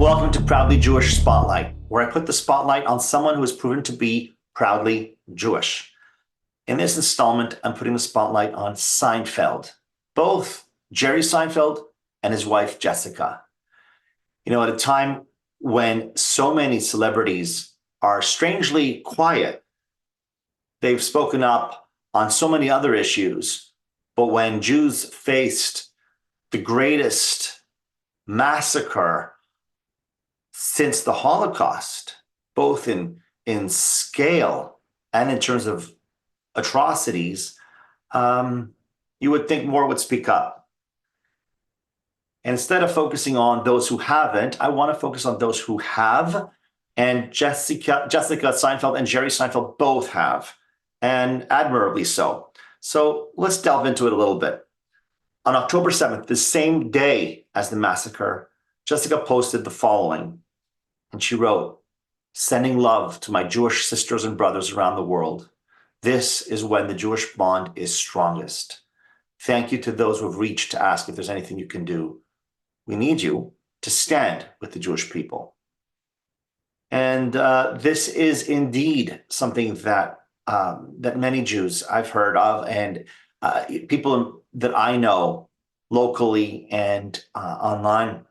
Welcome to Proudly Jewish Spotlight, where I put the spotlight on someone who has proven to be proudly Jewish. In this installment, I'm putting the spotlight on Seinfeld, both Jerry Seinfeld and his wife, Jessica. You know, at a time when so many celebrities are strangely quiet, they've spoken up on so many other issues, but when Jews faced the greatest massacre since the Holocaust, both in scale and in terms of atrocities, you would think more would speak up. And instead of focusing on those who haven't, I want to focus on those who have. And Jessica Seinfeld and Jerry Seinfeld both have, and admirably so. So let's delve into it a little bit. On October 7th, the same day as the massacre, Jessica posted the following. And she wrote, "Sending love to my Jewish sisters and brothers around the world. This is when the Jewish bond is strongest. Thank you to those who have reached to ask if there's anything you can do. We need you to stand with the Jewish people." And this is indeed something that many Jews I've heard of, and people that I know locally and online,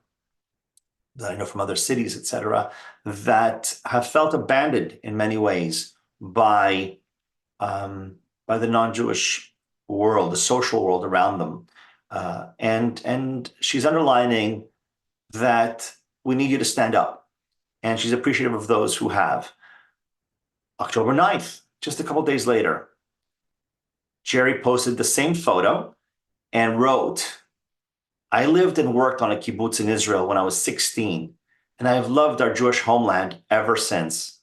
that I know from other cities, etc., that have felt abandoned in many ways by the non-Jewish world, the social world around them. And she's underlining that we need you to stand up. And she's appreciative of those who have. October 9th, just a couple days later, Jerry posted the same photo and wrote, "I lived and worked on a kibbutz in Israel when I was 16, and I have loved our Jewish homeland ever since."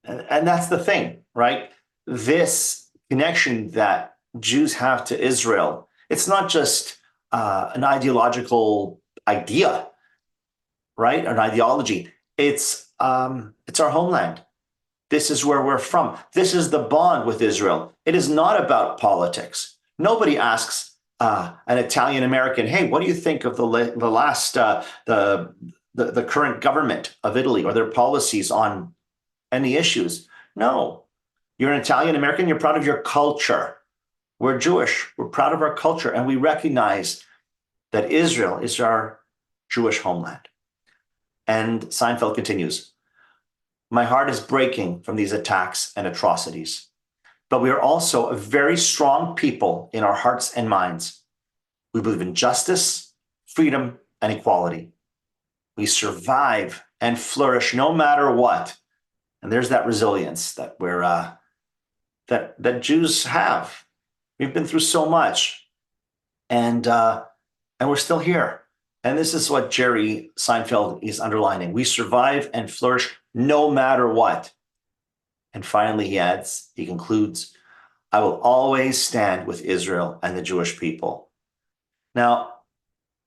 And that's the thing, right? This connection that Jews have to Israel, it's not just an ideological idea, right? An ideology. It's our homeland. This is where we're from. This is the bond with Israel. It is not about politics. Nobody asks an Italian American, "Hey, what do you think of the current government of Italy or their policies on any issues?" No, you're an Italian American. You're proud of your culture. We're Jewish. We're proud of our culture, and we recognize that Israel is our Jewish homeland. And Seinfeld continues, "My heart is breaking from these attacks and atrocities. But we are also a very strong people in our hearts and minds. We believe in justice, freedom, and equality. We survive and flourish no matter what." And there's that resilience that that Jews have. We've been through so much, and we're still here. And this is what Jerry Seinfeld is underlining. We survive and flourish no matter what. And finally, he concludes, "I will always stand with Israel and the Jewish people." Now,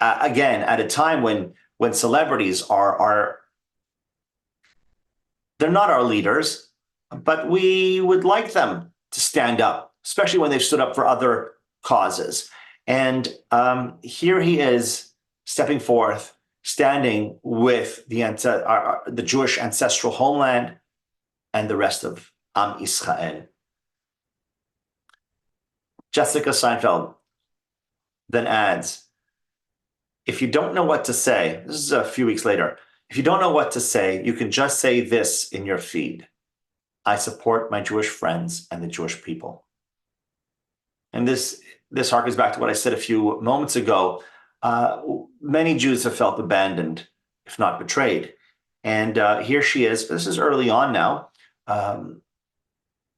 again, at a time when celebrities they're not our leaders, but we would like them to stand up, especially when they've stood up for other causes. And here he is stepping forth, standing with the Jewish ancestral homeland and the rest of Am Israel. Jessica Seinfeld then adds, "If you don't know what to say," this is a few weeks later, "if you don't know what to say, you can just say this in your feed. I support my Jewish friends and the Jewish people." And this harkens back to what I said a few moments ago. Many Jews have felt abandoned, if not betrayed. And here she is. This is early on now.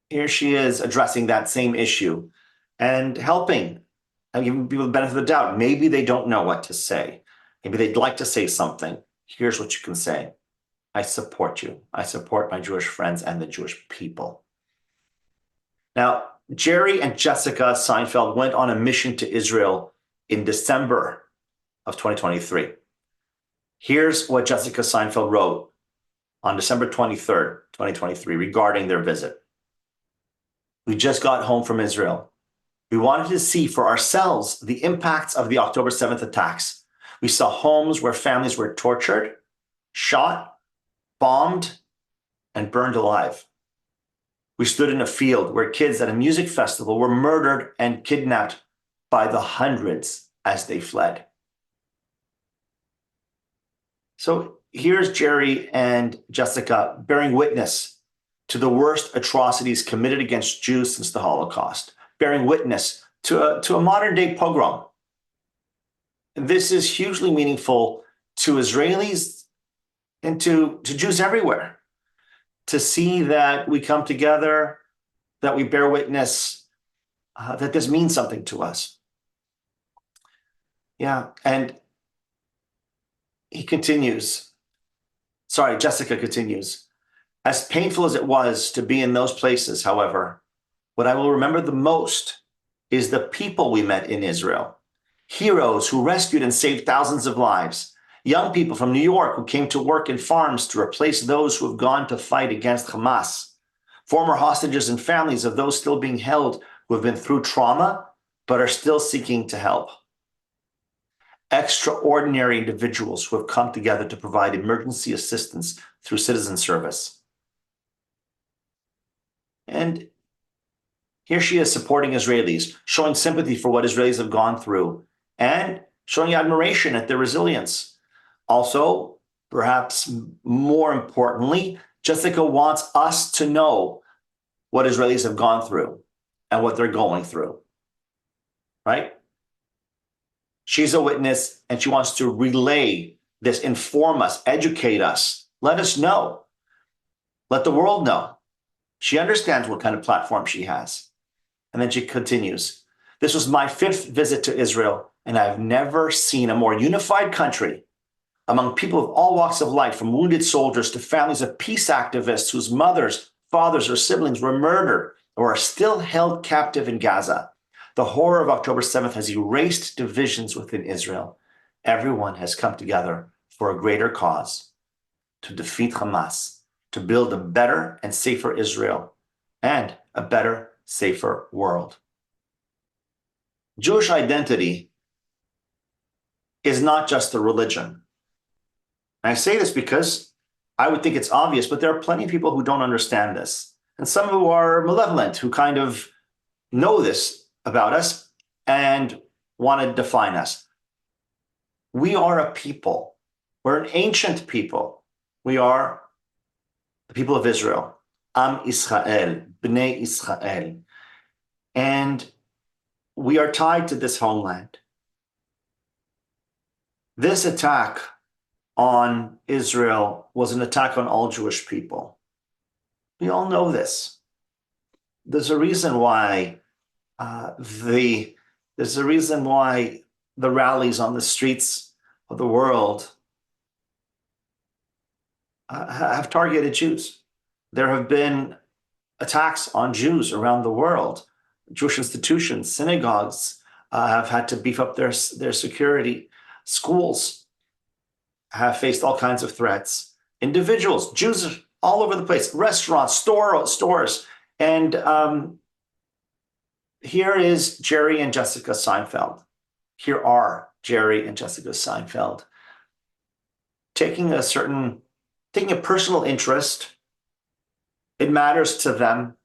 Here she is addressing that same issue and helping and giving people the benefit of the doubt. Maybe they don't know what to say. Maybe they'd like to say something. Here's what you can say. I support you. I support my Jewish friends and the Jewish people. Now, Jerry and Jessica Seinfeld went on a mission to Israel in December of 2023. Here's what Jessica Seinfeld wrote on December 23rd, 2023, regarding their visit. "We just got home from Israel. We wanted to see for ourselves the impacts of the October 7th attacks. We saw homes where families were tortured, shot, bombed, and burned alive. We stood in a field where kids at a music festival were murdered and kidnapped by the hundreds as they fled. So here's Jerry and Jessica bearing witness to the worst atrocities committed against Jews since the Holocaust, bearing witness to a modern day pogrom. This is hugely meaningful to Israelis and to Jews everywhere, to see that we come together, that we bear witness, that this means something to us. Yeah, and Jessica continues. As painful as it was to be in those places, however, what I will remember the most is the people we met in Israel. Heroes who rescued and saved thousands of lives. Young people from New York who came to work in farms to replace those who have gone to fight against Hamas. Former hostages and families of those still being held who have been through trauma but are still seeking to help. Extraordinary individuals who have come together to provide emergency assistance through citizen service. And here she is supporting Israelis, showing sympathy for what Israelis have gone through, and showing admiration at their resilience. Also, perhaps more importantly, Jessica wants us to know what Israelis have gone through and what they're going through, right? She's a witness and she wants to relay this, inform us, educate us, let us know, let the world know. She understands what kind of platform she has. And then she continues, this was my 5th visit to Israel, and I've never seen a more unified country among people of all walks of life, from wounded soldiers to families of peace activists whose mothers, fathers, or siblings were murdered or are still held captive in Gaza. The horror of October 7th has erased divisions within Israel. Everyone has come together for a greater cause, to defeat Hamas, to build a better and safer Israel, and a better, safer world. Jewish identity is not just a religion. And I say this because I would think it's obvious, but there are plenty of people who don't understand this. And some who are malevolent, who kind of know this about us and want to define us. We are a people. We're an ancient people. We are the people of Israel. Am Israel, Bnei Israel. And we are tied to this homeland. This attack on Israel was an attack on all Jewish people. We all know this. There's a reason why the rallies on the streets of the world have targeted Jews. There have been attacks on Jews around the world. Jewish institutions, synagogues have had to beef up their security. Schools have faced all kinds of threats. Individuals, Jews all over the place, restaurants, stores. And here is Jerry and Jessica Seinfeld. Here are Jerry and Jessica Seinfeld taking a personal interest. It matters to them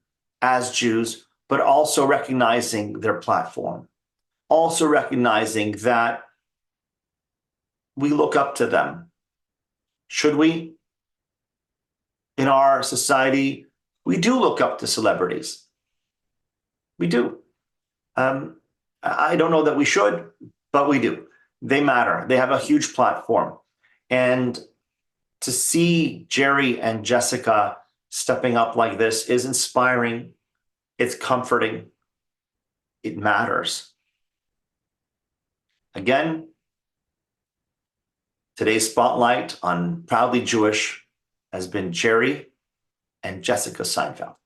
as Jews, but also recognizing their platform, also recognizing that we look up to them. Should we? In our society, we do look up to celebrities. We do. I don't know that we should, but we do. They matter. They have a huge platform. And to see Jerry and Jessica stepping up like this is inspiring. It's comforting. It matters. Again, today's spotlight on Proudly Jewish has been Jerry and Jessica Seinfeld.